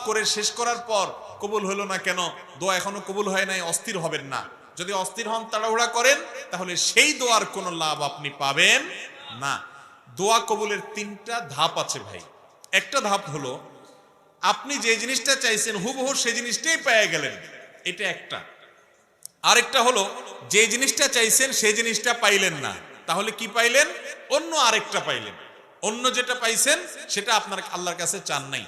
করে শেষ করার পর কবুল হলো না কেন, দোয়া এখনো কবুল হয় নাই, অস্থির হবেন না। যদি অস্থির হন, তাড়াহুড়া করেন, তাহলে সেই দোয়ার কোনো লাভ আপনি পাবেন না। দোয়া কবুলের তিনটা ধাপ আছে ভাই। একটা ধাপ হলো আপনি যে জিনিসটা চাইছেন হুবহু সেই জিনিসটাই পেয়ে গেলেন, এটা একটা। আরেকটা হলো যে জিনিসটা চাইছেন সেই জিনিসটা পাইলেন না, তাহলে কি পাইলেন? অন্য আরেকটা পাইলেন। অন্য যেটা পাইছেন সেটা আপনার আল্লাহর কাছে চান নাই।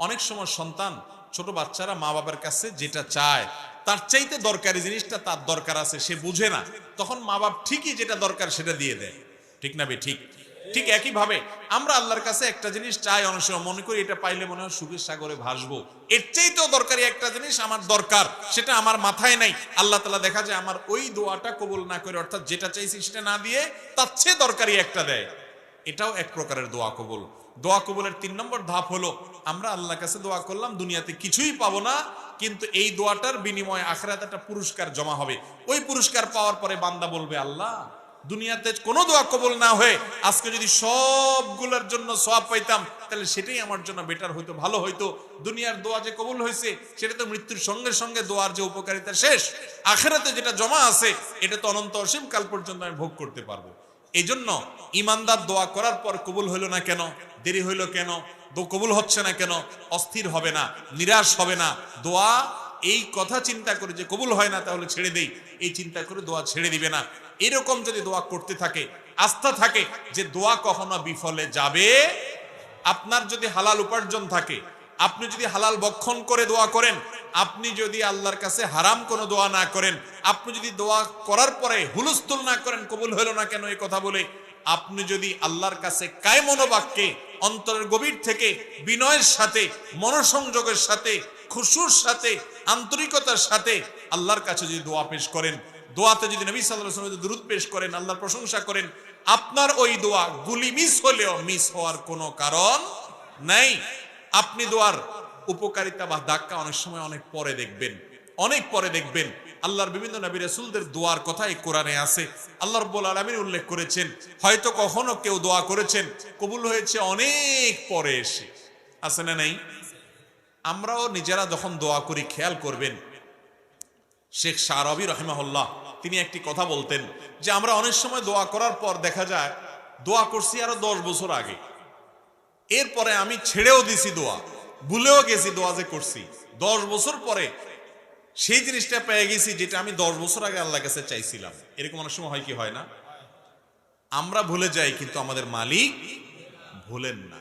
অনেক সময় সন্তান, ছোট বাচ্চারা মা বাবার কাছে যেটা চায় তার চাইতে দরকারি জিনিসটা তার দরকার আছে, সে বুঝে না, তখন মা বাপ ঠিকই যেটা দরকার সেটা দিয়ে দেয়। ঠিক না বে ঠিক? ঠিক একইভাবে আমরা আল্লাহর কাছে একটা জিনিস চাই, অনেক সময় মনে করি এটা পাইলে মনে হয় সুখের সাগরে ভাসবো, এর চাইতেও দরকারি একটা জিনিস আমার দরকার, সেটা আমার মাথায় নাই। আল্লাহ তাআলা দেখা যায় আমার ওই দোয়াটা কবুল না করে, অর্থাৎ যেটা চাইছি সেটা না দিয়ে তার চেয়ে দরকারি একটা দেয়। এটাও এক প্রকারের দোয়া কবুল। দোয়া কবুলের 3 নম্বর ধাপ হলো আমরা আল্লাহর কাছে দোয়া করলাম, দুনিয়াতে কিছুই পাবো না, কিন্তু এই দোয়াটার বিনিময়ে আখিরাতে একটা পুরস্কার জমা হবে। ওই পুরস্কার পাওয়ার পরে বান্দা বলবে, আল্লাহ দুনিয়াতে কোনো দোয়া কবুল না হয়ে আজকে যদি সবগুলোর জন্য সওয়াব পাইতাম তাহলে সেটাই আমার জন্য বেটার হইতো, ভালো হইতো। দুনিয়ার দোয়া যে কবুল হয়েছে সেটা তো মৃত্যুর সঙ্গে সঙ্গে দোয়ার যে উপকারিতা শেষ, আখিরাতে যেটা জমা আছে এটা তো অনন্ত অসীম কাল পর্যন্ত আমি ভোগ করতে পারবো। এই জন্য ইমানদার দোয়া করার পর কবুল হইল না কেন, দেরি হইল কেন, কবুল হচ্ছে না কেন, অস্থির হবে না, নিরাশ হবে না। দোয়া এই কথা চিন্তা করে যে কবুল হয় না তাহলে ছেড়ে দেই, এই চিন্তা করে দোয়া ছেড়ে দিবে না। এরকম যদি দোয়া করতে থাকে, আস্থা থাকে যে দোয়া কখনো বিফলে যাবে। আপনার যদি হালাল উপার্জন থাকে, আপনি যদি হালাল ভক্ষণ করে দোয়া করেন, আপনি যদি আল্লাহর কাছে হারাম কোনো দোয়া না করেন, আপনি যদি দোয়া করার পরে হুলস্থুল না করেন কবুল হলো না কেন এই কথা বলে, আপনি যদি আল্লাহর কাছে কায় মনোবাক্যে অন্তরের গভীর থেকে বিনয়ের সাথে, মনোসংযোগের সাথে, খুশুর সাথে, আন্তরিকতার সাথে আল্লাহর কাছে যদি দোয়া পেশ করেন, দোয়াতে যদি নবী সাল্লাল্লাহু আলাইহি ওয়াসাল্লাম দুরূদ পেশ করেন, আল্লাহর প্রশংসা করেন, আপনার ওই দোয়া গুলি মিস হলেও মিস হওয়ার কোনো কারণ নাই। আপনি দোয়ার উপকারিতা বা ধাক্কা অনেক সময় অনেক পরে দেখবেন, অনেক পরে দেখবেন। আল্লাহর বিভিন্ন নবী রাসূলদের দোয়ার কথা এই কোরআনে আছে। আল্লাহ রাব্বুল আলামিন উল্লেখ করেছেন, হয়তো কখনো কেউ দোয়া করেছেন কবুল হয়েছে অনেক পরে এসে, আছে না নাই? আমরাও নিজেরা যখন দোয়া করি খেয়াল করবেন, শেখ শারাবি রাহিমাহুল্লাহ তিনি একটি কথা বলতেন যে আমরা অনেক সময় দোয়া করার পর দেখা যায় দোয়া করছি আরো 10 বছর আগে, এরপরে আমি ছেড়েও দিছি দোয়া, ভুলেও গেছি দোয়া যে করছি, 10 বছর পরে সেই জিনিসটা পেয়ে গেছি যেটা আমি 10 বছর আগে আল্লাহর কাছে চাইছিলাম। এরকম অনেক সময় হয় কি হয় না? আমরা ভুলে যাই কিন্তু আমাদের মালিক ভুলেন না।